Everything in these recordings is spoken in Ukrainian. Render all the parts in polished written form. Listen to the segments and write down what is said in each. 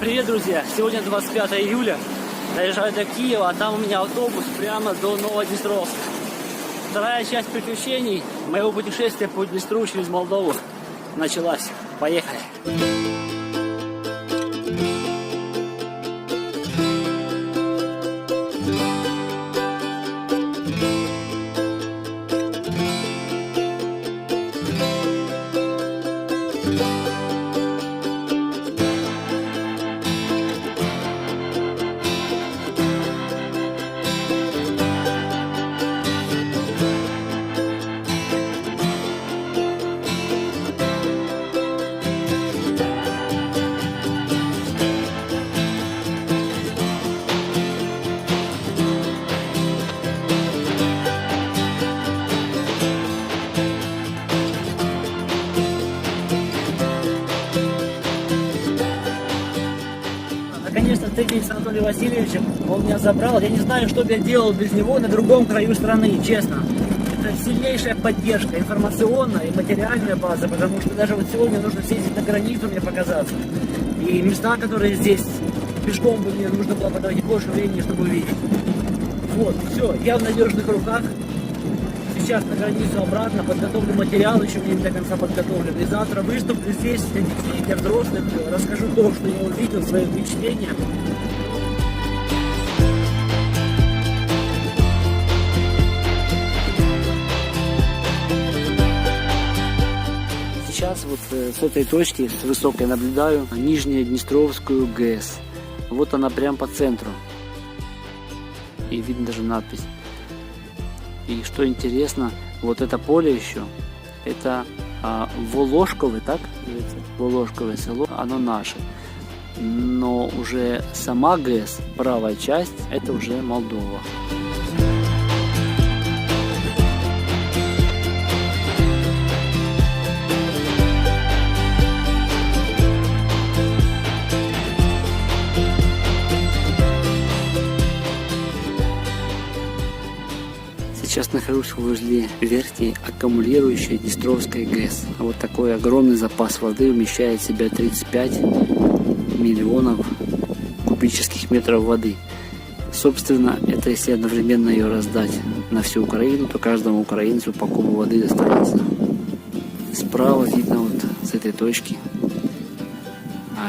Привет, друзья! Сегодня 25 июля. Доезжаю до Киева, а там у меня автобус прямо до Новоднестровска. Вторая часть приключений моего путешествия по Днестру через Молдову началась. Поехали! Наконец-то встретились с Анатолием Васильевичем, он меня забрал, я не знаю, что бы я делал без него на другом краю страны, честно. Это сильнейшая поддержка, информационная и материальная база, потому что даже вот сегодня нужно съездить на границу мне показаться. И места, которые здесь пешком бы мне нужно было потратить больше времени, чтобы увидеть. Вот, все, я в надежных руках. Сейчас на границу обратно, подготовлю материал, еще не до конца подготовлен. И завтра выступлю здесь для детей, для взрослых, расскажу то, что я увидел, свои впечатления. Сейчас вот с этой точки, с высокой, наблюдаю Нижнеднестровскую ГЭС. Вот она прям по центру. И видно даже надпись. И что интересно, вот это поле еще, это Волошкове, так? Волошковое село, оно наше. Но уже сама ГЭС, правая часть, это уже Молдова. Сейчас нахожусь возле верхней аккумулирующей Днестровской ГЭС. Вот такой огромный запас воды вмещает в себя 35 миллионов кубических метров воды. Собственно, это если одновременно ее раздать на всю Украину, то каждому украинцу по кубу воды достанется. Справа видно вот с этой точки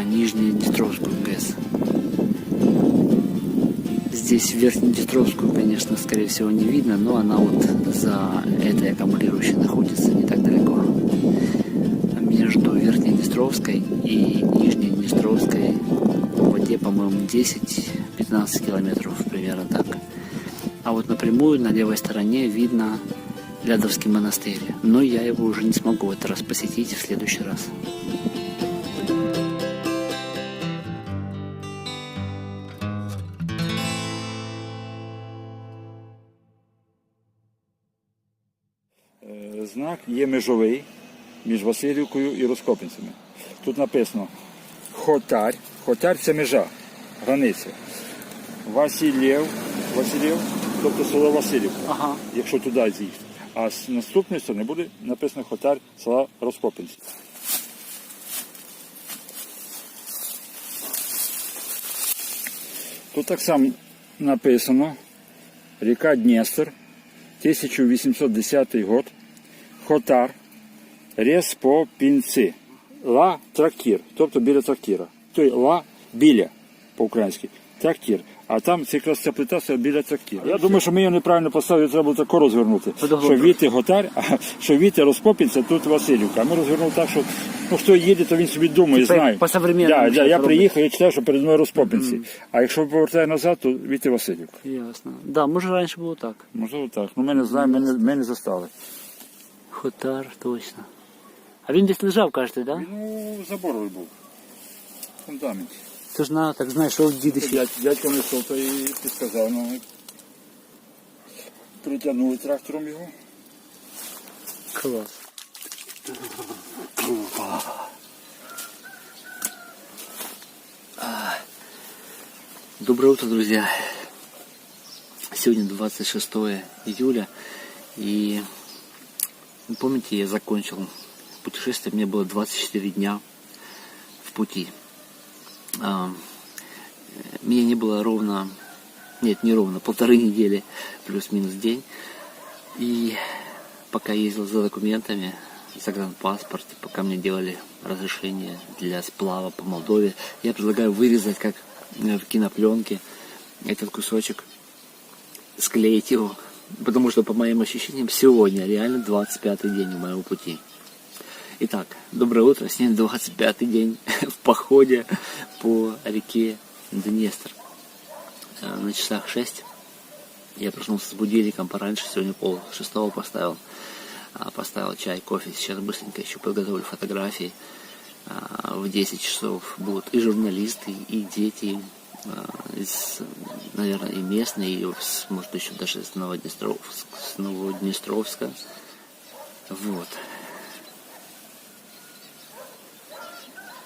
Нижнеднестровскую ГЭС. Здесь Верхнеднестровскую, конечно, скорее всего не видно, но она вот за этой аккумулирующей находится не так далеко. Между Верхнеднестровской и Нижнеднестровской в воде, по-моему, 10-15 километров, примерно так. А вот напрямую на левой стороне видно Лядовский монастырь, но я его уже не смогу в этот раз посетить в следующий раз. Знак є межовий між Василівкою і Розкопинцями. Тут написано Хотар. Хотар – це межа, границя. Василів, тобто село Василівка, Ага. якщо туди з'їхати. А з наступної сторони буде написано Хотар села Розкопинці. Тут так само написано ріка Дністр, 1810 год. Хотар, Респопінці, ла трактир, тобто біля трактира. Тобто ла біля по-українськи, трактир. А там це якраз ця плита стоїть біля трактира. Я думаю, що ми її неправильно поставили, треба було тако розвернути. Що віти Хотар, а що віти Розкопінця, тут Василівка. А ми розвернули так, що хто їде, то він собі думає, знає. По-современному. Я приїхав, я читаю, що перед мною Розкопінці. А якщо повертаю назад, то віти Василівка. Ясно. Да, може раніше було так. Можливо так. Ну ми не знаємо, ми не застали. Хотар, точно. А він десь лежав, кажете, да? Ну, заборовий був. В фундаменті. Це ж на, так знайшов дідусь. Дядько несов, то і підказав. Ну, притягнули трактором його. Класс. Доброе утро, друзья. Сегодня 26 июля. И вы помните, я закончил путешествие. Мне было 24 дня в пути. Меня не было ровно, нет, не ровно, 1,5 недели, плюс-минус день. И пока ездил за документами, загранпаспорт, пока мне делали разрешение для сплава по Молдове, я предлагаю вырезать, как в кинопленке, этот кусочек, склеить его, потому что, по моим ощущениям, сегодня реально 25-й день моего пути. Итак, доброе утро, сегодня 25-й день в походе по реке Днестр. На часах 6. Я проснулся с будильником пораньше, сегодня 5:30 поставил. Поставил чай, кофе. Сейчас быстренько еще подготовлю фотографии. В 10 часов будут и журналисты, и дети, наверное, и местные, и, может, еще даже с Новоднестровска. Вот.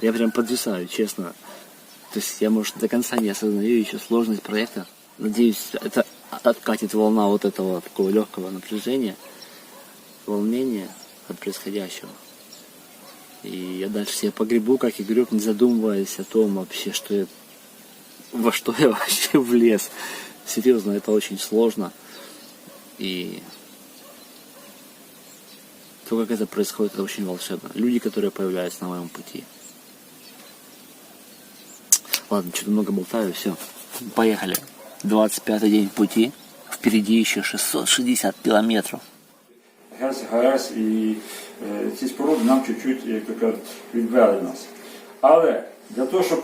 Я прям подвисаю, честно. То есть я, может, до конца не осознаю еще сложность проекта. Надеюсь, это откатит волна вот этого такого легкого напряжения, волнения от происходящего. И я дальше себе погребу, как игрок, не задумываясь о том вообще, во что я вообще влез. Серьезно, это очень сложно. И то, как это происходит, это очень волшебно. Люди, которые появляются на моем пути. Ладно, что-то много болтаю, все. Поехали. 25-й день пути. Впереди еще 660 километров. ГЕС і ці споруди нам чуть-чуть, як то кажуть, відвели нас. Але для того, щоб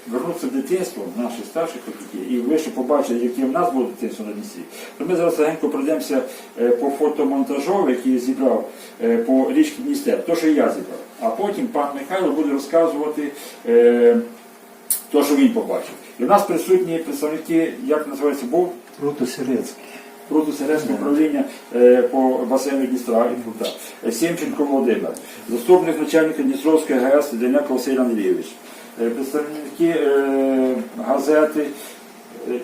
вернутися в дитинство наших старших поколінь, і ви ще побачили, яке в нас було дитинство на Дністрі, то ми зараз легенько пройдемося по фотомонтажу, який я зібрав по річці Дністер, то, що я зібрав. А потім пан Михайло буде розказувати те, що він побачив. І в нас присутні представники, як називається, був? Прутосерецький. Прутосерецьке управління по басейну Дністра і Прута. Сємченко Володимир, заступник начальника Дністровської ГЕС Деняко Василь Андрійович, представники газети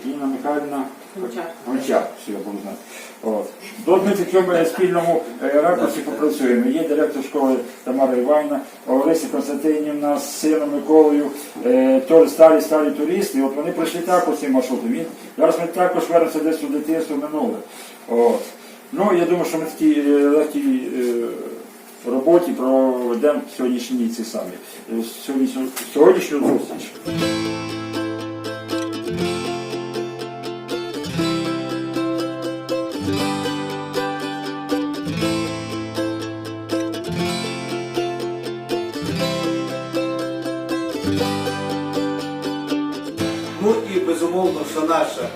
Інна Михайлівна Гончар, що я буду знати. Тут ми в такому спільному ракурсі попрацюємо. Є директор школи Тамара Іванівна, Олеся Константинівна з сином Миколою, теж старі туристи. От вони пройшли також цим маршрутом. Зараз ми також вернемося десь у дитинство минуле. Ну, я думаю, що ми в такій легкій роботі проведемо сьогоднішню зустріч. Ну і безумовно, що наша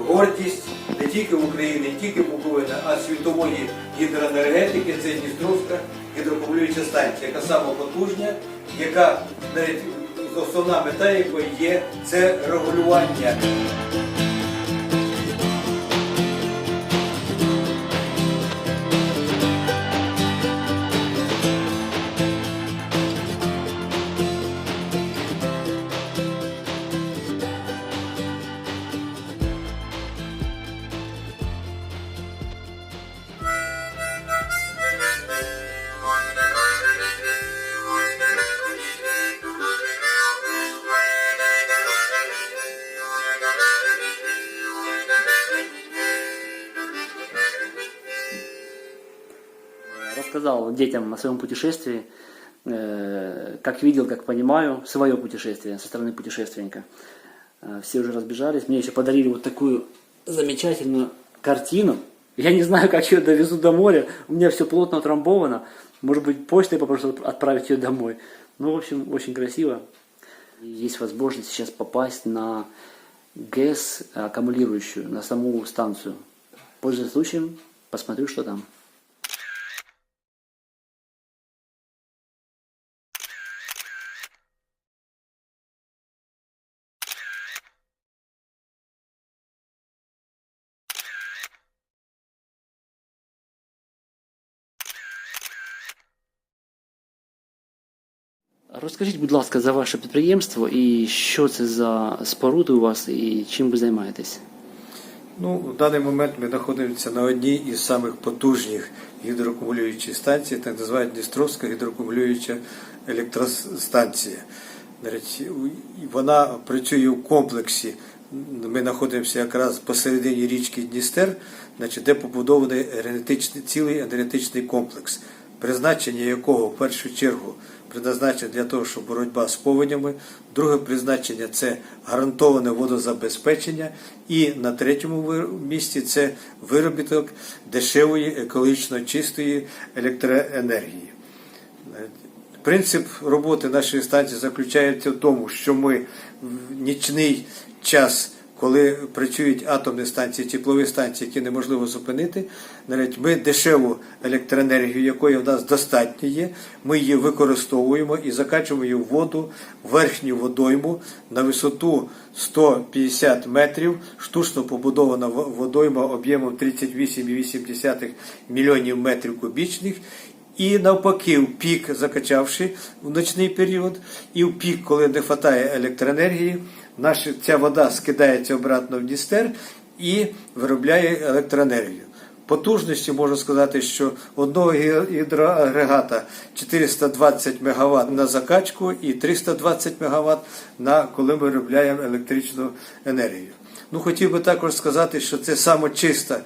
гордість не тільки в Україні, не тільки Буковина, а світової гідроенергетики – це Дністровська гідроакумулююча станція, яка сама потужна, яка навіть основна мета якої є – це регулювання. Рассказал детям о своем путешествии, как видел, как понимаю, свое путешествие со стороны путешественника. Все уже разбежались, мне еще подарили вот такую замечательную картину. Я не знаю, как ее довезу до моря, у меня все плотно утрамбовано. Может быть, почтой попрошу отправить ее домой. Ну, в общем, очень красиво. Есть возможность сейчас попасть на ГЭС аккумулирующую, на саму станцию. Пользуясь случаем, посмотрю, что там. Розкажіть, будь ласка, за ваше підприємство і що це за споруди у вас і чим ви займаєтесь? Ну, в даний момент ми знаходимося на одній із самих потужних гідроакумулюючих станцій, так називають Дністровська гідроакумулююча електростанція. Вона працює в комплексі. Ми знаходимося якраз посередині річки Дністер, де побудований цілий енергетичний комплекс, призначення якого в першу чергу призначення для того, щоб боротьба з повенями, друге призначення – це гарантоване водозабезпечення, і на третьому місці – це виробіток дешевої, екологічно чистої електроенергії. Принцип роботи нашої станції заключається в тому, що ми в нічний час, коли працюють атомні станції, теплові станції, які неможливо зупинити, ми дешеву електроенергію, якої в нас достатньо є, ми її використовуємо і закачуємо її в воду, в верхню водойму на висоту 150 метрів, штучно побудована водойма об'ємом 38,8 мільйонів метрів кубічних. І навпаки, в пік, закачавши в ночний період, і в пік, коли не вистачає електроенергії, ця вода скидається обратно в Дністер і виробляє електроенергію. Потужності, можу сказати, що одного гідроагрегата 420 МВт на закачку і 320 МВт, коли ми виробляємо електричну енергію. Хотів би також сказати, що це саме чиста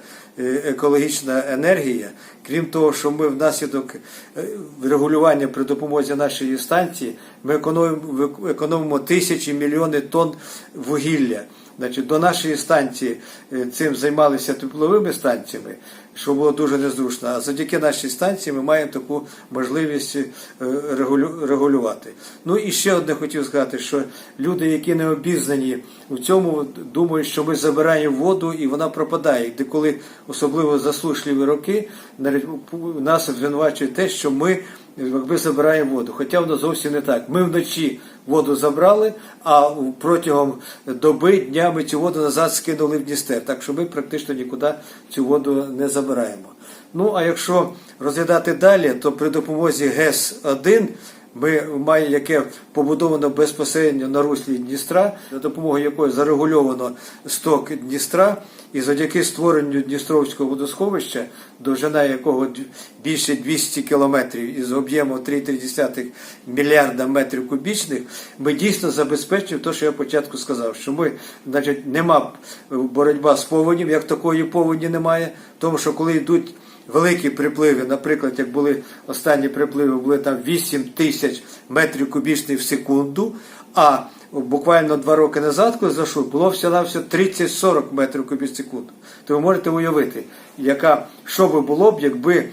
екологічна енергія, крім того, що ми внаслідок регулювання при допомозі нашої станції, ми економимо тисячі, мільйони тонн вугілля. До нашої станції цим займалися тепловими станціями, що було дуже незручно, а завдяки нашій станції ми маємо таку можливість регулювати. І ще одне хотів сказати, що люди, які не обізнані в цьому, думають, що ми забираємо воду і вона пропадає. Де коли особливо засушливі роки, нас звинувачують те, що ми забираємо воду. Хоча воно зовсім не так. Ми вночі воду забрали, а протягом доби, дня ми цю воду назад скинули в Дністер. Так що ми практично нікуди цю воду не забираємо. А якщо розглядати далі, то при допомозі ГЕС-1 ми маємо, яке побудовано безпосередньо на руслі Дністра, за допомогою якої зарегульовано сток Дністра, і завдяки створенню Дністровського водосховища, довжина якого більше 200 кілометрів із об'єму 3,3 мільярда метрів кубічних, ми дійсно забезпечуємо те, що я початку сказав, що ми, нема боротьба з повенем, як такої повені немає, тому що коли йдуть великі припливи, наприклад, як були останні припливи, були там 8 тисяч метрів кубічних в секунду, а буквально 2 роки назад, коли зайшов, було всього-навсього 30-40 метрів кубічних в секунду. То ви можете уявити, що би було б, якби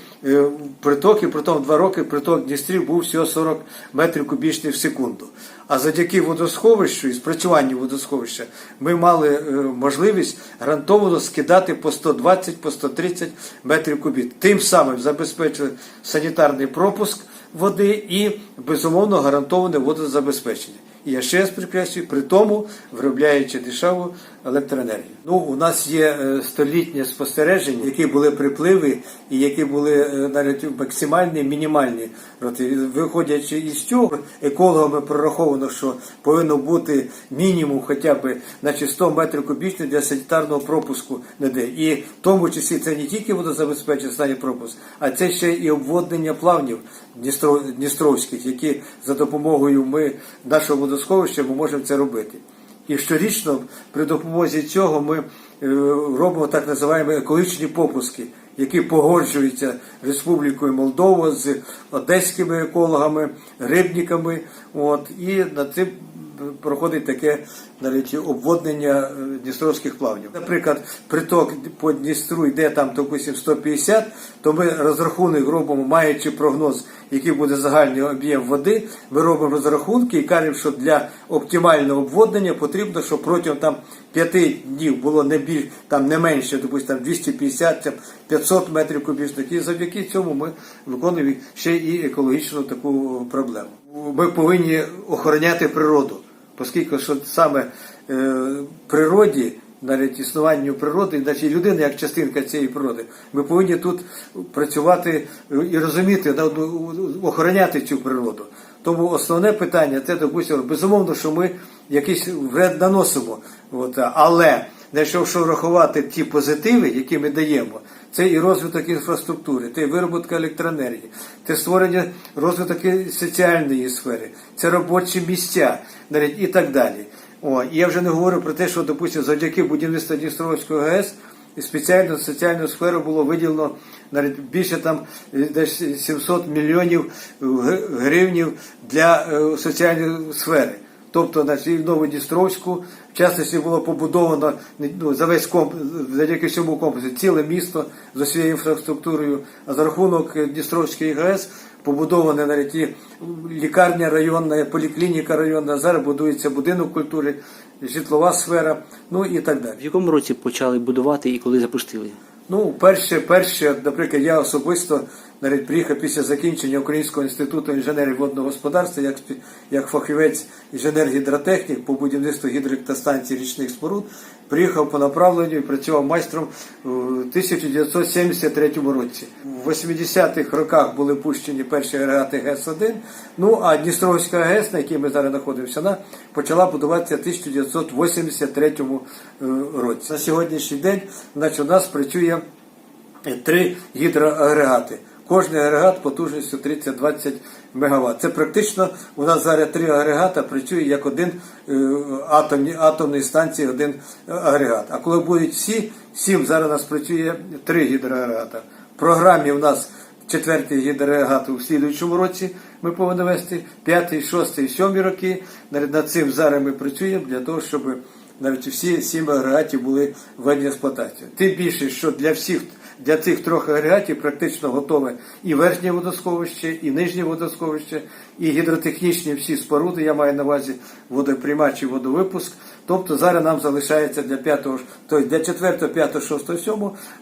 приток, і притом 2 роки приток Дністрів був всього 40 метрів кубічних в секунду. А завдяки водосховищу і спрацюванню водосховища ми мали можливість гарантовано скидати по 120, по 130 метрів кубічних. Тим самим забезпечили санітарний пропуск води і, безумовно, гарантоване водозабезпечення. І я ще раз підкреслюю, при тому виробляючи дешеву електроенергію. У нас є столітнє спостереження, які були припливи і які були навіть максимальні, мінімальні. Виходячи із цього, екологами прораховано, що повинно бути мінімум хоча б 100 метрів кубічних для санітарного пропуску ніде. І в тому числі це не тільки водозабезпечення, санітарний пропуск, а це ще і обводнення плавнів дністровських, які за допомогою нашого водосховища ми можемо це робити. І щорічно при допомозі цього ми робимо так називаємо екологічні попуски, які погоджуються Республікою Молдова з одеськими екологами, рибниками. І над цим проходить таке обводнення дністровських плавнів. Наприклад, приток по Дністру йде там, допустим, 150, то ми розрахунок робимо, маючи прогноз, який буде загальний об'єм води, ми робимо розрахунки і кажемо, що для оптимального обводнення потрібно, щоб протягом 5 днів було не менше, допустим, 250, 500 метрів кубічних. І завдяки цьому ми виконуємо ще і екологічну таку проблему. Ми повинні охороняти природу, оскільки що саме природі, навіть існуванню природи, навіть людина як частинка цієї природи, ми повинні тут працювати і розуміти, охороняти цю природу. Тому основне питання, це, допустимо, безумовно, що ми якийсь вред наносимо, але якщо врахувати ті позитиви, які ми даємо, це і розвиток інфраструктури, це і виробітка електроенергії, це створення розвиток соціальної сфери, це робочі місця і так далі. І я вже не говорю про те, що, допустимо, завдяки будівництву Дністровської ГЕС спеціально в соціальну сферу було виділено навіть більше там десь 700 мільйонів гривнів для соціальної сфери. Тобто на Новодністровську, в частності, було побудовано за весь комплекс, завдяки всьому комплексу, ціле місто з усією інфраструктурою, а за рахунок Дністровської ГЕС побудована навіть і лікарня районна, поліклініка районна, зараз будується будинок культури, житлова сфера, і так далі. В якому році почали будувати і коли запустили? Перше, наприклад, я особисто навіть приїхав після закінчення Українського інституту інженерів водного господарства як фахівець інженер-гідротехнік по будівництву гідроелектростанцій річних споруд, приїхав по направленню і працював майстром у 1973 році. В 80-х роках були пущені перші агрегати ГЕС-1, а Дністровська ГЕС, на якій ми зараз знаходимося, вона почала будуватися в 1983 році. На сьогоднішній день у нас працює 3 гідроагрегати. Кожний агрегат потужністю 30-20 МВт. Це практично у нас зараз 3 агрегата працює як один атомної станції, один агрегат. А коли будуть всі, 7, зараз у нас працює 3 гідроагрегата. В програмі у нас 4-й гідроагрегат у слідуючому році ми повинні вести, 5-й, 6-й і 7-й роки. Над цим зараз ми працюємо для того, щоб навіть всі 7 агрегатів були введені в експлуатацію. Тим більше, що для цих 3 агрегатів практично готове і верхнє водосховище, і нижнє водосховище, і гідротехнічні всі споруди, я маю на увазі водоприймач і водовипуск. Тобто зараз нам залишається для 4, 5, 6, 7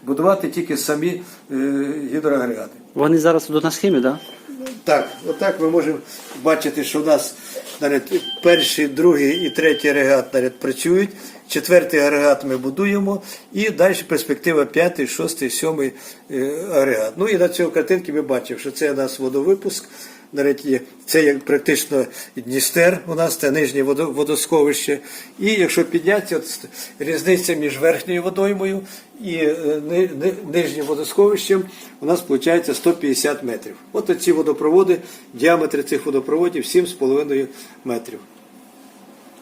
будувати тільки самі гідроагрегати. Вони зараз тут на схемі, так? Так, отак ми можемо бачити, що в нас перший, другий і третій агрегат працюють, 4-й агрегат ми будуємо, і далі перспектива 5-й, 6-й, 7-й агрегат. І на цій картинці ми бачимо, що це у нас водовипуск, це як практично Дністер у нас, це нижнє водосховище. І якщо піднятися, різниця між верхньою водоймою і нижнім водосховищем у нас виходить 150 метрів. От ці водопроводи, діаметр цих водопроводів 7,5 метрів.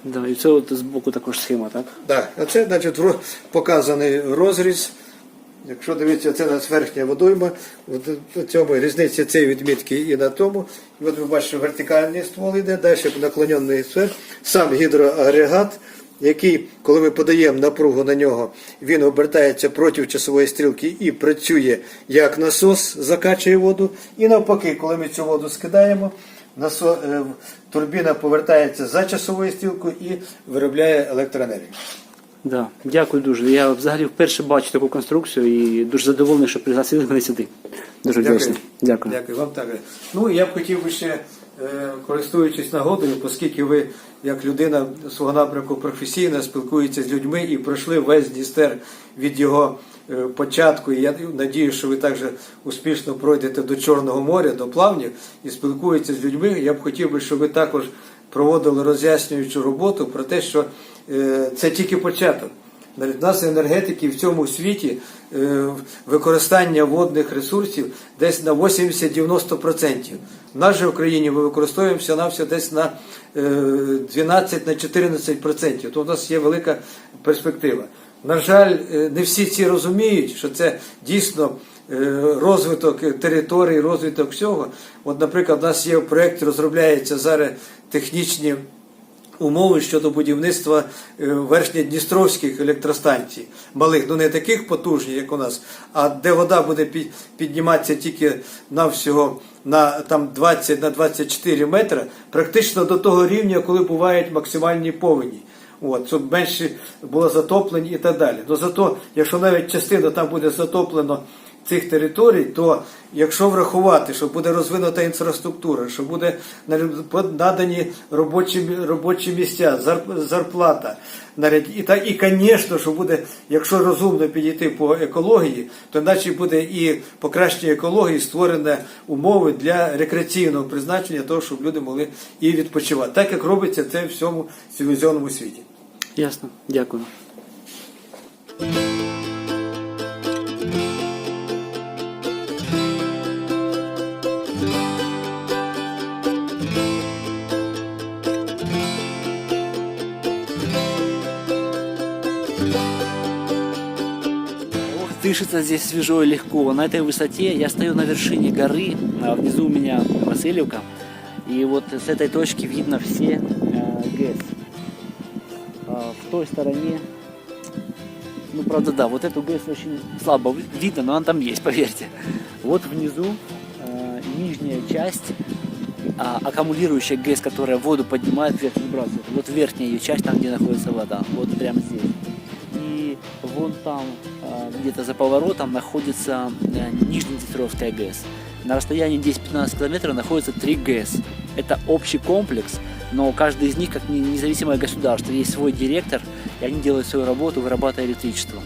Да, і це от збоку також схема, так? Так, а це показаний розріз. Якщо дивіться, це у нас верхня водойма, в цьому різниця цієї відмітки і на тому. І от ви бачите, вертикальний ствол йде, далі наклонений сфер. Сам гідроагрегат, який, коли ми подаємо напругу на нього, він обертається проти часової стрілки і працює як насос, закачує воду. І навпаки, коли ми цю воду скидаємо, турбіна повертається за часовою стрілкою і виробляє електроенергію. Да. Дякую дуже. Я взагалі вперше бачу таку конструкцію і дуже задоволений, що пригласили мене сюди. Дуже вдячний. Дякую. Дякую вам також. Я б хотів би ще, користуючись нагодою, оскільки ви, як людина свого напрямку професійно, спілкуєтеся з людьми і пройшли весь Дністер від його початку, і я надіюся, що ви також успішно пройдете до Чорного моря, до плавнів і спілкуєтеся з людьми. Я б хотів би, щоб ви також проводили роз'яснюючу роботу про те, що це тільки початок. У нас енергетики в цьому світі використання водних ресурсів десь на 80-90%. В нашій Україні ми використовуємося на все десь на 12-14%. Тобто у нас є велика перспектива. На жаль, не всі ці розуміють, що це дійсно розвиток території, розвиток всього. От, наприклад, у нас є в проєкті, розробляються зараз технічні умови щодо будівництва верхньодністровських електростанцій, малих, не таких потужних, як у нас, а де вода буде підніматися тільки навсього на 20-24 метри, практично до того рівня, коли бувають максимальні повені. Щоб менше було затоплень і так далі. Но зато, якщо навіть частина там буде затоплено цих територій, то якщо врахувати, що буде розвинута інфраструктура, що буде надані робочі місця, зарплата, і, звісно, що буде, якщо розумно підійти по екології, то значить буде і покращення екології, створені умови для рекреаційного призначення, того, щоб люди могли і відпочивати. Так, як робиться це в всьому цивілізованому світі. Ясно. Дякую. дышится здесь свежо и легко. На этой высоте я стою на вершине горы, а внизу у меня Васильевка. И вот с этой точки видно все ГЭС. В той стороне, ну правда да, вот эту ГЭС очень слабо видно, но она там есть, поверьте. Вот внизу нижняя часть, аккумулирующая ГЭС, которая воду поднимает вверх, выбрасывает. Вот верхняя ее часть, там где находится вода, вот прямо здесь. И вон там, где-то за поворотом, находится Нижнеднестровская ГЭС. На расстоянии 10-15 километров находится 3 ГЭС. Это общий комплекс, но каждый из них, как независимое государство, есть свой директор, и они делают свою работу, вырабатывая электричество.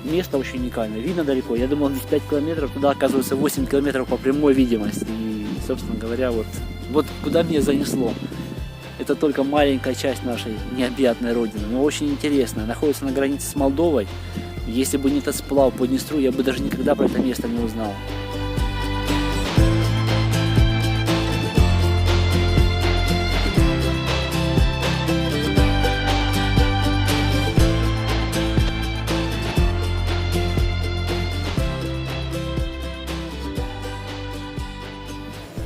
Место очень уникальное, видно далеко. Я думал, 5 километров, туда оказывается 8 километров по прямой видимости. И, собственно говоря, вот куда меня занесло. Это только маленькая часть нашей необъятной родины, но очень интересная. Находится на границе с Молдовой. Если бы не этот сплав по Днестру, я бы даже никогда про это место не узнал.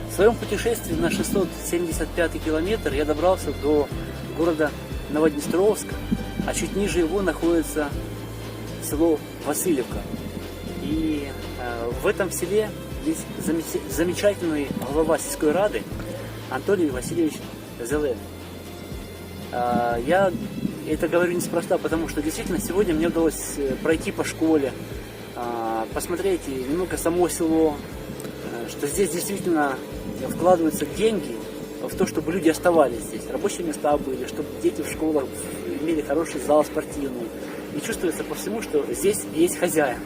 В своем путешествии на 675 километр я добрался до города Новоднестровск, а чуть ниже его находится село Васильевка. И в этом селе есть замечательный глава сельской рады Анатолий Васильевич Зелен. Я это говорю неспроста, потому что действительно сегодня мне удалось пройти по школе, посмотреть немного само село, что здесь действительно вкладываются деньги в то, чтобы люди оставались здесь, рабочие места были, чтобы дети в школах имели хороший зал спортивный. И чувствуется по всему, что здесь есть хозяин.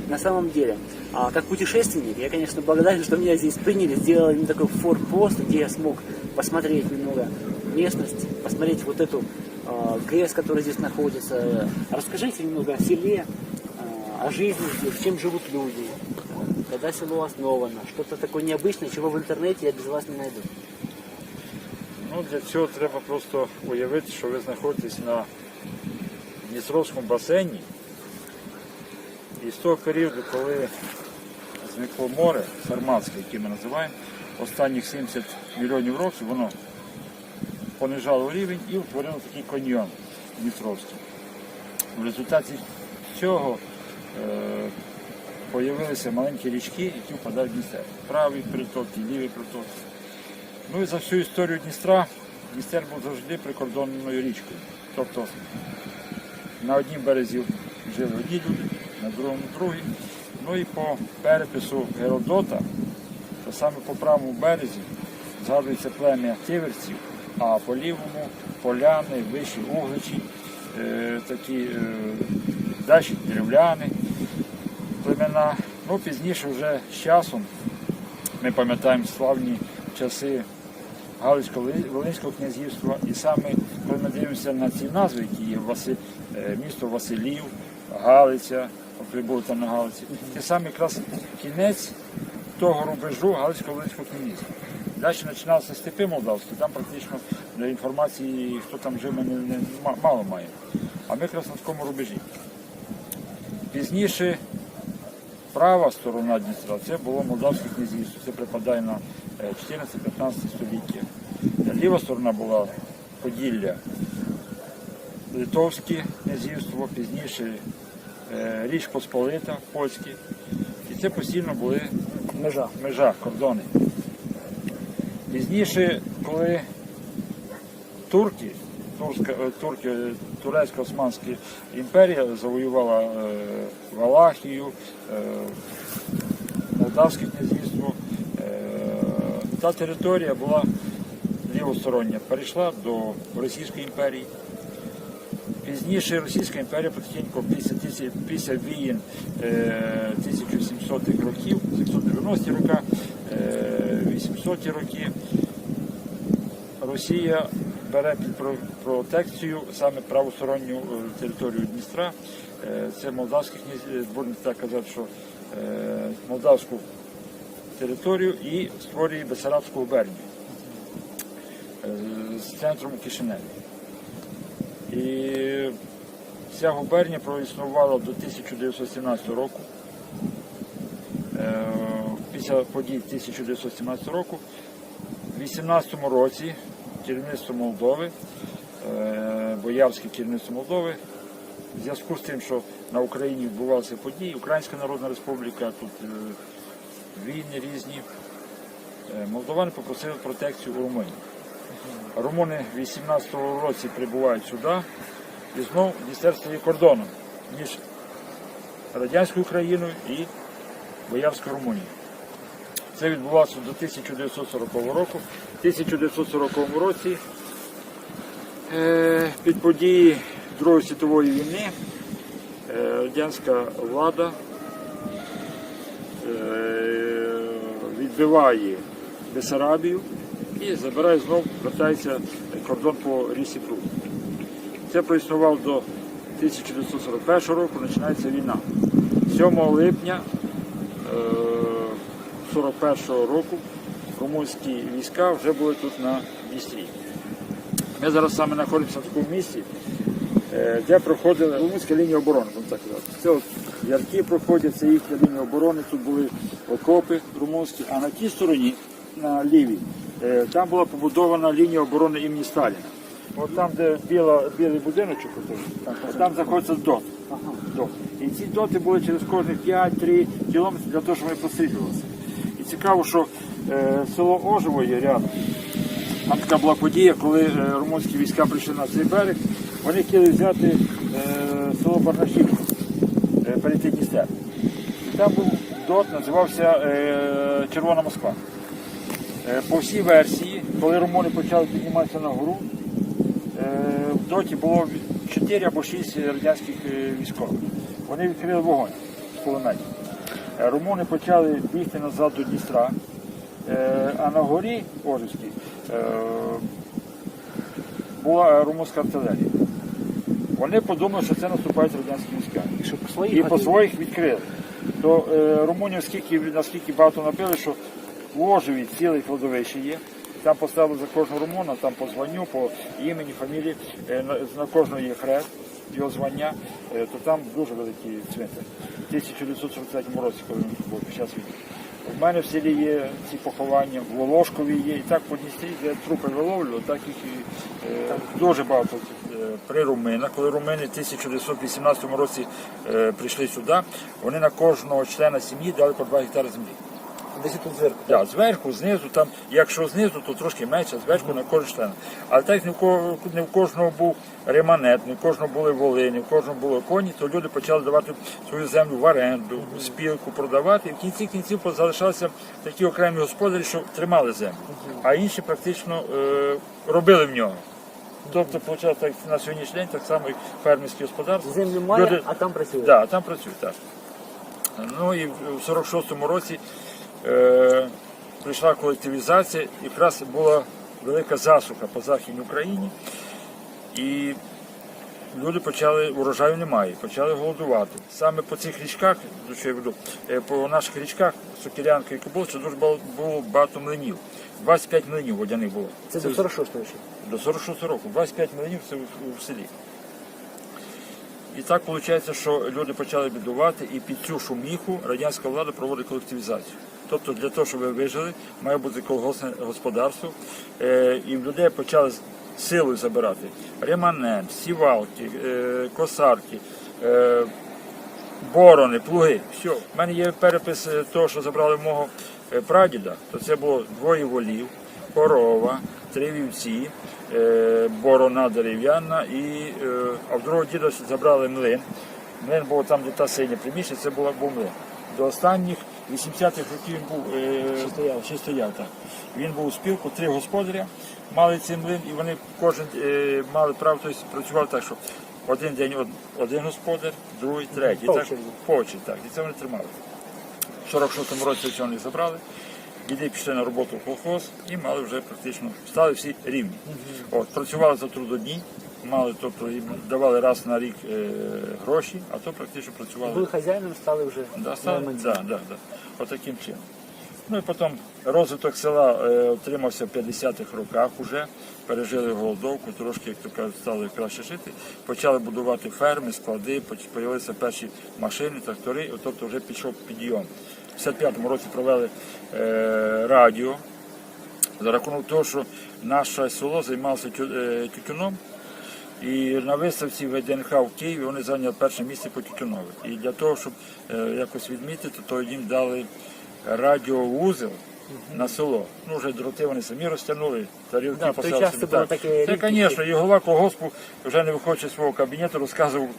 На самом деле. А как путешественник, я, конечно, благодарен, что меня здесь приняли, сделали такой форпост, где я смог посмотреть немного местность, посмотреть вот эту ГЭС, которая здесь находится. Расскажите немного о селе, о жизни здесь, чем живут люди. Когда село основано, что-то такое необычное, чого в інтернеті я без вас не знайду. Ну, для цього треба просто уявити, що ви знаходитесь на Дністровському басейні. І з того періоду, коли зникло море Сарматське, яке ми називаємо, останніх 70 мільйонів років, воно понижало рівень і утворило такий каньйон Дністровський. В результаті цього появилися маленькі річки, які впадають в Дністер. Правий приток і лівий приток. Ну і за всю історію Дністра Дністер був завжди прикордонною річкою. Тобто на одній березі жили одні люди, на другому другі. Ну і по перепису Геродота, то саме по правому березі згадується плем'я тиверців, а по лівому поляни, вищі угличі, такі далі древляни племена. Ну, пізніше вже з часом ми пам'ятаємо славні часи Галицько-Волинського князівства. І саме, коли ми дивимося на ці назви, які є, місто Василів, Галиця, Прибута на Галиці, це саме якраз кінець того рубежу Галицько-Волинського князівства. Далі починалися степи молдавські, там практично для інформації, хто там жив, ми мало маємо. А ми якраз на такому рубежі. Пізніше права сторона Дністра, це було Молдавське князівство, це припадає на 14-15 століття. Ліва сторона була Поділля, Литовське князівство, пізніше Річ Посполита, польське. І це постійно були межа, кордони. Пізніше, коли Турецько-Османська імперія завоювала Валахію, Молдавське князівство, та територія була лівостороння, перейшла до Російської імперії. Пізніше Російська імперія потихеньку після війн 1700-х років, 790-ті роки, 800-ті роки, Росія бере під протекцію саме правосторонню територію Дністра. Це молдавське князівство, будемо так казати, що молдавську територію і створює Бессарабську губернію з центром у Кишиневі. І Ця губернія проіснувала до 1917 року. Після подій 1917 року, в 18 році керівництво Молдови, боярське керівництво Молдови, в зв'язку з тим, що на Україні відбувалися події, Українська Народна Республіка, тут війни різні, молдовани попросили протекцію у Румунії. Румуни в 18 році прибувають сюди і знову дістерствує кордоном між радянською Україною і боярською Румунією. Це відбувалося до 1940 року. В 1940 році під події Другої світової війни радянська влада відбиває Бессарабію і забирає знову, вертається кордон по річці Прут. Це проіснувало до 1941 року, починається війна. 7 липня 1941 року румунські війська вже були тут на Дністрі. Ми зараз саме знаходимося в такому місці, де проходила румунська лінія оборони, будемо так казати. Це от ярки проходять, це їхня лінія оборони, тут були окопи румунські, а на тій стороні, на лівій, там була побудована лінія оборони імені Сталіна. От там, де білий будиночок, там знаходиться ДОТ. І ці доти були через кожних 5-3 кілометри для того, щоб ми пострілювалися. І цікаво, що село Ожево є рядом. Там така була подія, коли румунські війська прийшли на цей берег, вони хотіли взяти село Барнашівка, перейти Дністер. І там був ДОТ, називався Червона Москва. По всій версії, коли румуни почали підніматися на гору, в ДОТі було 4 або 6 радянських військових. Вони відкрили вогонь з кулеметів. Румуни почали бігти назад до Дністра, а на горі Ожевській була румунська артилерія. Вони подумали, що це наступають радянські війська. І по своїх відкрили. То румунів наскільки багато набили, що в Ожеві цілий кладовище є. Там поставили за кожного румуна, там по званню, по імені, фамілії, на кожного є хрест, його звання, то там дуже великий цвинтар. В 1943 році, коли він був під час війни. У мене в селі є ці поховання, в Волошкові є, і так по Дністрі, де трупи виловлювали, так їх і дуже багато при руминах. Коли румини в 1918 році прийшли сюди, вони на кожного члена сім'ї дали по 2 гектари землі. Десь тут зверху. Так, зверху, знизу, там, якщо знизу, то трошки менше, зверху на кожен член. Але так не в кожного був реманет, не в кожного були воли, не в кожного були коні, то люди почали давати свою землю в оренду, в спілку продавати. І в кінці кінців залишалися такі окремі господарі, що тримали землю, а інші практично робили в нього. Тобто, виходить, так, на сьогоднішній день так само, як фермерські господарства. Землю має, люди, а там працюють. Так, там працюють, так. Ну і в 46-му році прийшла колективізація, якраз була велика засуха по Західній Україні, і люди почали, урожаю немає, почали голодувати. Саме по цих річках, що я веду, по наших річках, Сокирянка і Кобилиця, дуже було багато млинів. 25 млинів водяних було. Це до 46-го ще? До 46-го року. 25 млинів це в селі. І так виходить, що люди почали бідувати, і під цю шуміху радянська влада проводить колективізацію. Тобто для того, щоб ви вижили, має бути колгоспне господарство, і в людей почали силою забирати реманент, сівалки, косарки, борони, плуги. Все. У мене є перепис того, що забрали мого прадіда, то це було 2 волів, корова, 3 вівці, борона дерев'яна, а в другого діда забрали млин. Млин був там, де та синя приміщення, це був млин. До останніх 80-х років він був ще стояв. Так. Він був у спілку, 3 господаря мали цей млин, і вони кожен мали право, тобто працював так, що один день один господар, другий, третій. По очереді, так. І це вони тримали. В 46-му році цього не забрали. Діди пішли на роботу в колхоз і мали вже практично, стали всі рівні. От, працювали за трудодні, мали, тобто їм давали раз на рік гроші, а то практично працювали. Були хазяїном, стали вже. Да, стали, да. От таким чином. Ну і потім розвиток села отримався в 50-х роках уже. Пережили голодовку, трошки, як то кажуть, стали краще жити. Почали будувати ферми, склади, з'явилися перші машини, трактори, тобто вже пішов підйом. В 55-му році провели радіо. За рахунок того, що наше село займалося тютюном, і на виставці ВДНХ в Києві вони зайняли перше місце по тютюнові. І для того, щоб якось відмітити, то їм дали радіовузел на село. Ну, вже дроти вони самі розтягнули, тарілки Да, в той поставили час собі. це було Так. таке Це, рідкість. звісно, і голова колгоспу, вже не виходячи з свого кабінету, розказував,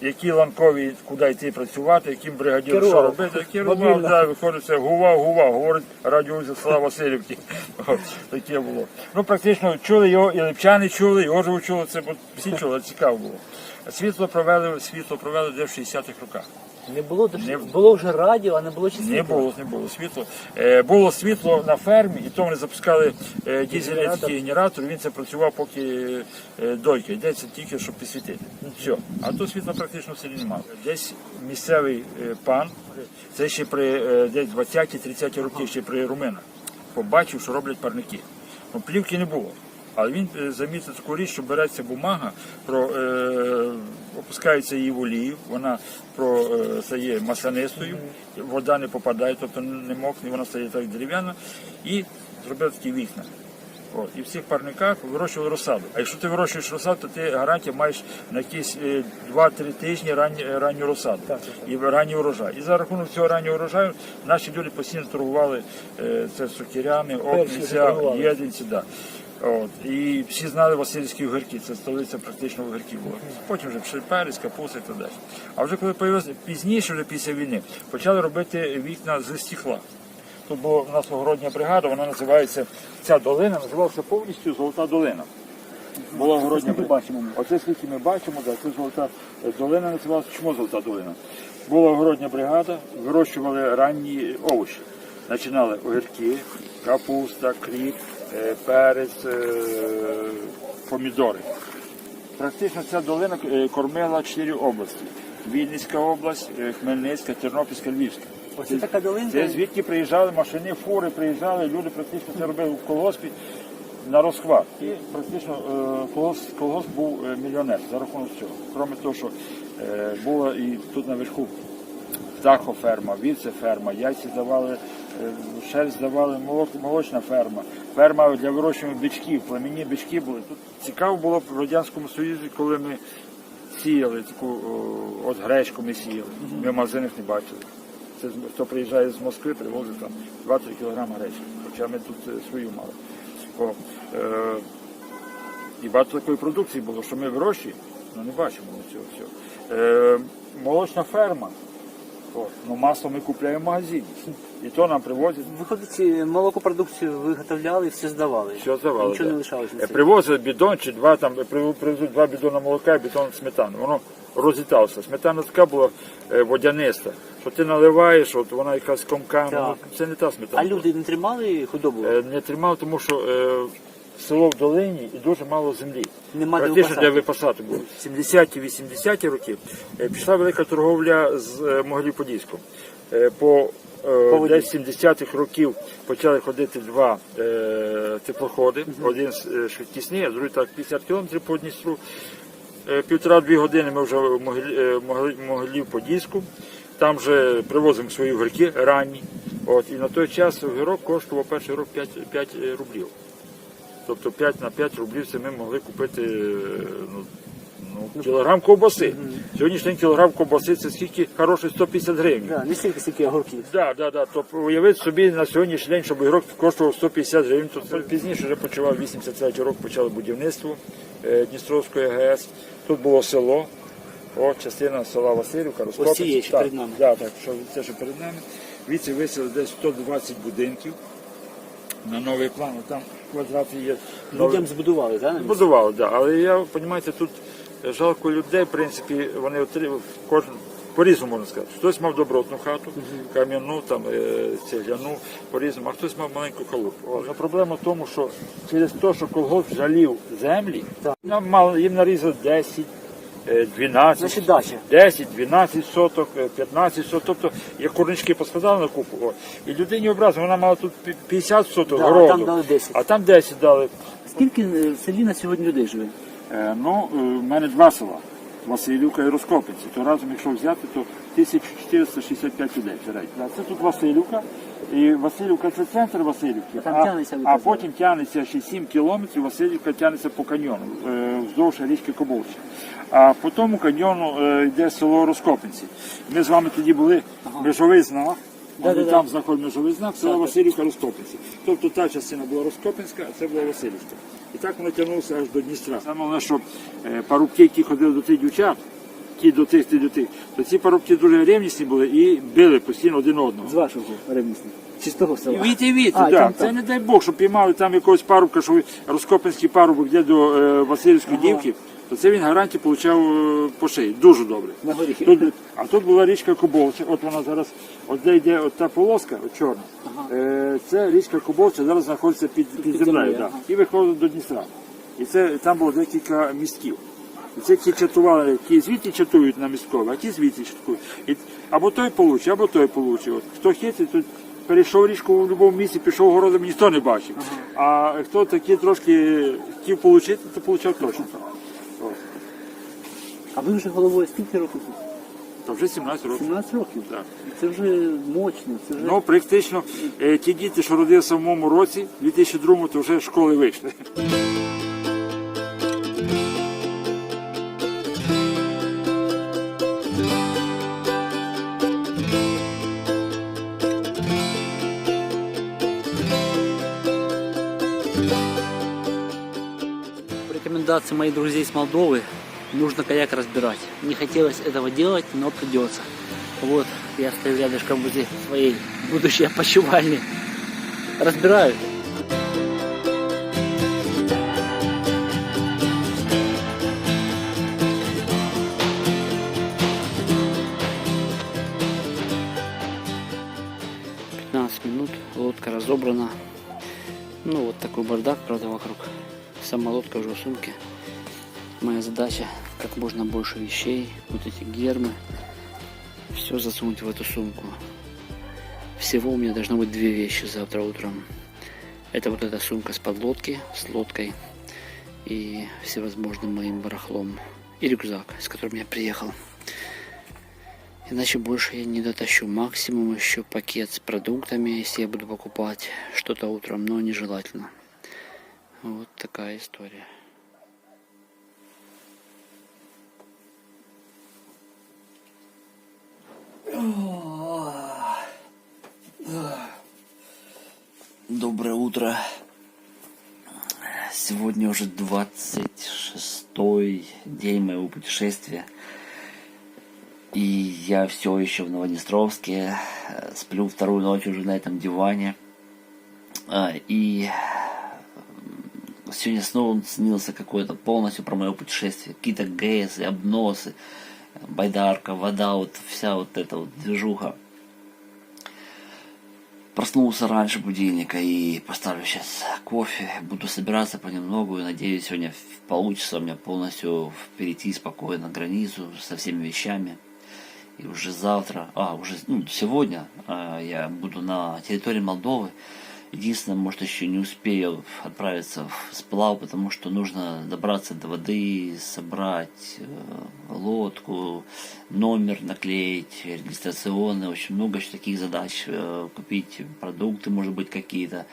які ланкові, куди йти працювати, яким бригадіру що Керував. робити. Керував, Мобільно. да, виходить, це гува, говорить радіовузел села Васильівки. От, таке було. Ну, практично чули його, і липчани чули, і Ожеву чули, це всі чули, цікаво було. Світло провели де в 60-х роках. Не було, Не- було вже радіо, а не було чи світло? Не було світло. Було світло на фермі, і то вони запускали дизельний такий генератор, він це працював, поки дойка йдеться тільки, щоб підсвітити. Все. А то світла практично в селі немає. Десь місцевий пан, це ще при десь 20-30 роки, ще при руминах, побачив, що роблять парники. Ну, плівки не було. Але він замітив таку річ, що береться бумага, опускається її в олію, вона стає маслянистою, вода не попадає, тобто не мокне, вона стає так дерев'яна, і зробив такі вікна. От. І в цих парниках вирощували розсаду. А якщо ти вирощуєш розсаду, то ти гарантія маєш на якісь 2-3 тижні ранню розсаду і ранній урожай. І за рахунок цього раннього урожаю наші люди постійно торгували це сокирями, Окниця, Єдинці. Да. От. І всі знали Васильівські огірки, це столиця практично огірків була. Потім вже перець, капуста і так далі. А вже коли появилися пізніше, вже після війни, почали робити вікна з стекла. Тут була у нас огородня бригада, вона називається, ця долина називалася повністю Золота долина. Була огородня бригада. Оце скільки ми бачимо, да, це Золота долина називалася. Чому Золота долина? Була огородня бригада, вирощували ранні овочі. Починали огірки, капуста, кріп, перець, помідори. Практично ця долина кормила 4 області. Вінницька область, Хмельницька, Тернопільська, Львівська. Ось така долинка. Це звідки приїжджали машини, фури приїжджали, люди практично це робили в колгоспі на розхват. І практично колгосп був мільйонер за рахунок цього. Крім того, що була і тут наверху птахоферма, вівцеферма, яйці давали, шерсть давали, молочна ферма, ферма для вирощування бичків, племінні бички були. Тут цікаво було в Радянському Союзі, коли ми сіяли таку, от гречку ми сіяли, ми в магазинах не бачили. Це хто приїжджає з Москви, привозить там 2-3 кілограми гречки, хоча ми тут свою мали. І багато такої продукції було, що ми вирощуємо, але не бачимо цього всього. Молочна ферма. Ну, масло ми купуємо в магазині. І то нам привозять. Виходить, молокопродукцію виготовляли і все здавали. Все здавали. Нічого да. не лишалося. на селі. Привозять бідон чи два, там привезуть 2 бідона молока і бідон сметани. Воно розліталося. Сметана така була водяниста. Що ти наливаєш, от вона якась комками. Так. Це не та сметана. А люди не тримали худобу? Не тримав, тому що село в долині і дуже мало землі. Нема де Практично випасати. де випасати було. В 70-ті, 80-ті роки пішла велика торговля з Могилів-Подільськом. По десь 70-х років почали ходити 2 теплоходи. Один швидкісний, а другий так 50 км по Дністру. 1,5-2 години ми вже в Могилів-Подільську. Там вже привозимо свої огірки ранні. От, і на той час огірок коштував перший рік 5 рублів. Тобто 5 на 5 рублів це ми могли купити кілограм ковбаси. Сьогоднішній кілограм ковбаси це скільки хороший 150 гривень. Да, не стільки огурків. Да. Тобто уявіть собі на сьогоднішній день, щоб огірок коштував 150 гривень, то це пізніше вже почав 83 рік, почали будівництво Дністровської ГЕС. Тут було село, частина села Васильівка, Розкопець. Ось ці є ще перед нами. Так, це ще перед нами. Віці висели десь 120 будинків. На новий план, там квадрати є. Людям збудували, так? Збудували, так. Але я, розумієте, тут жалко людей, в принципі, вони отримали, кожен по-різному можна сказати. Хтось мав добротну хату, кам'яну, там, цегляну, по-різному, а хтось мав маленьку халупу. Але проблема в тому, що через те, що колгосп жалів землі, їм нарізали 10, 12, Значить, дача. 10, 12 соток, 15 соток, тобто як курнички поскладали на купу. О. І людині образно, вона мала тут 50 соток Да, а городу, там дали 10. а там 10 дали. Скільки в селі на сьогодні людей живе? В мене два села, Василівка і Розкопинці. То разом, якщо взяти, то 1465 людей середньо. Це тут Василівка. І Василівка це центр Василівки, Там тягнеться, ви а казали. потім тягнеться ще 7 кілометрів, Василівка тягнеться по каньйону, вздовж річки Кобовча. А по тому каньйону йде село Розкопинці. Ми з вами тоді були межовий знак, там знаходиться межовий знак, село Василівка Розкопинці. Тобто та частина була Розкопинська, а це була Василівська. І так воно тягнулося аж до Дністра. Саме головне, що парубки, які ходили до тих дівчат, ті до тих, то ці парубки дуже ревнісні були і били постійно один одного. З вашого ревнісного? Чи з того села? Віті, А, так. там, Це там. не дай Бог, щоб піймали там якогось парубка, що Розкопинський парубок йде до Васильівської дівки, то це він гарантії отримав по шиї. Дуже добре. На горіхи. А тут була річка Кобовча, от вона зараз, от де йде от та полоска, от чорна, це річка Кобовча, зараз знаходиться під землею, да. І виходить до Дністра. І це там було декілька містків. І це ті чатували, ті звідти чатують на місткові, а ті звідти чатують. І або той получить, або той получить. От, хто хитрий, то перейшов річку в будь-якому місці, пішов городом, ніхто не бачив. А хто такі трошки хотів отримати, то получав точно. От. А ви вже головою скільки років тут? То вже 17 років. 17 років? Так. Це вже мощно, це вже... Ну, практично, ті діти, що родилися в моєму році, 2002-му, то вже з школи вийшли. По рекомендации моих друзей с Молдовы нужно каяк разбирать. Не хотелось этого делать, но придется. Вот, я стою рядышком возле своей будущей опочивальни. Разбираю. Минут, лодка разобрана. Ну вот такой бардак, правда, вокруг. Сама лодка уже в сумке. Моя задача как можно больше вещей, вот эти гермы, все засунуть в эту сумку. Всего у меня должно быть 2 вещи завтра утром. Это вот эта сумка с подлодки, с лодкой и всевозможным моим барахлом. И рюкзак, с которым я приехал. Иначе больше я не дотащу. Максимум еще пакет с продуктами, если я буду покупать что-то утром, но нежелательно. Вот такая история. Доброе утро. Сегодня уже 26-й день моего путешествия. И я все еще в Новоднестровске. Сплю 2-ю ночь уже на этом диване. И сегодня снова снился какой-то полностью про мое путешествие. Какие-то ГЭСы, обносы, байдарка, вода, вот вся вот эта вот движуха. Проснулся раньше будильника и поставлю сейчас кофе. Буду собираться понемногу и надеюсь, сегодня получится у меня полностью перейти спокойно границу со всеми вещами. И уже завтра, сегодня я буду на территории Молдовы. Единственное, может, еще не успею отправиться в сплав, потому что нужно добраться до воды, собрать лодку, номер наклеить, регистрационный, очень много еще таких задач, купить продукты, может быть, какие-то,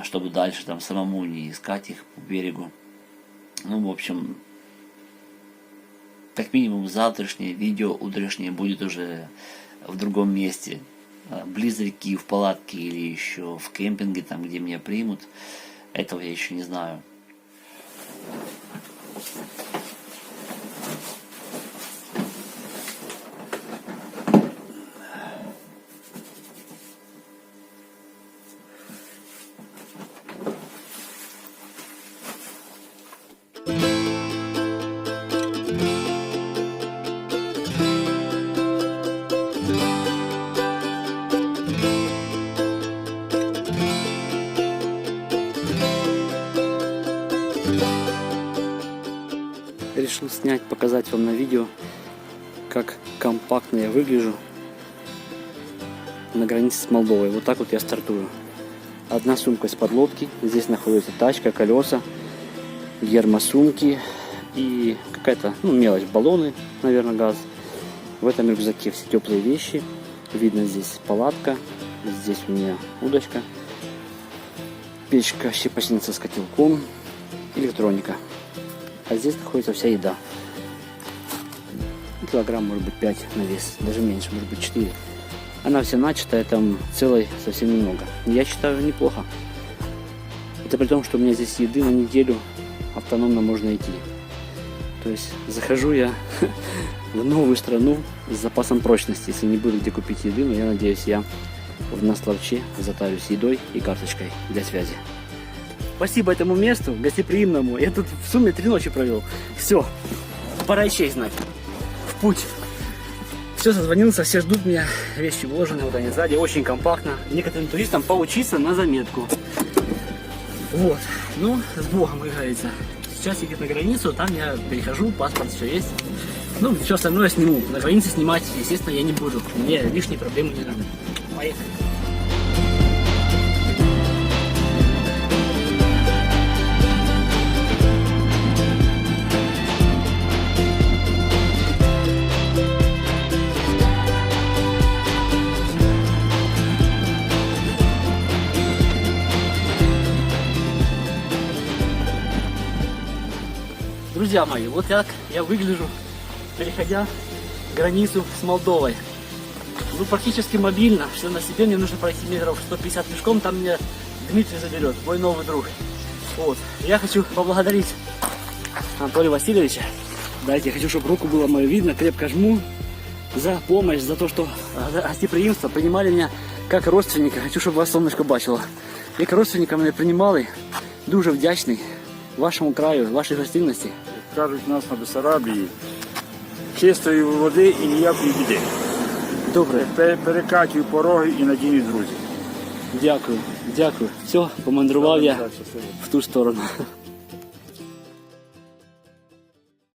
чтобы дальше там самому не искать их по берегу. Ну, в общем, как минимум завтрашнее видео утреннее будет уже в другом месте. Близ реки, в палатке или еще в кемпинге, там, где меня примут. Этого я еще не знаю. снять, показать вам на видео, как компактно я выгляжу на границе с Молдовой. Вот так вот я стартую. Одна сумка из подлодки, здесь находится тачка, колеса, гермосумки и какая-то мелочь, баллоны, наверное, газ. В этом рюкзаке все теплые вещи. Видно, здесь палатка, здесь у меня удочка, печка, щепочница с котелком, электроника. А здесь находится вся еда. Килограмм, может быть, 5 на вес, даже меньше, может быть, 4. Она вся начатая, там целой совсем немного. Я считаю, неплохо. Это при том, что у меня здесь еды на неделю автономно можно идти. То есть захожу я в новую страну с запасом прочности, если не буду где купить еды, но я надеюсь, я в Насловче затарюсь едой и карточкой для связи. Спасибо этому месту, гостеприимному. Я тут в сумме 3 ночи провел. Все, пора исчезнуть. В путь. Все, созвонился, все ждут меня. Вещи вложены, вот они сзади, очень компактно. Некоторым туристам поучиться на заметку. Вот, ну, с Богом, как говорится. Сейчас едет на границу, там я перехожу, паспорт все есть. Ну, все остальное сниму. На границе снимать, естественно, я не буду. Мне лишние проблемы не надо. Поехали. Друзья мои, вот так я выгляжу, переходя границу с Молдовой. Ну, практически мобильно, все на себе, мне нужно пройти метров 150 пешком, там меня Дмитрий заберет, мой новый друг. Вот, я хочу поблагодарить Анатолия Васильевича. Дайте, я хочу, чтобы руку было мою видно, крепко жму за помощь, за то, что гостеприимство, принимали меня как родственника. Хочу, чтобы вас сонечко бачило. Як родственника мене приймали, дуже вдячний вашому краю, вашій гостинності. Кажуть, у нас на Бессарабії чистої води і ніякої біди. Добре, Перекатів пороги і надійні друзі. дякую, дякую. Все, помандрував я в ту сторону.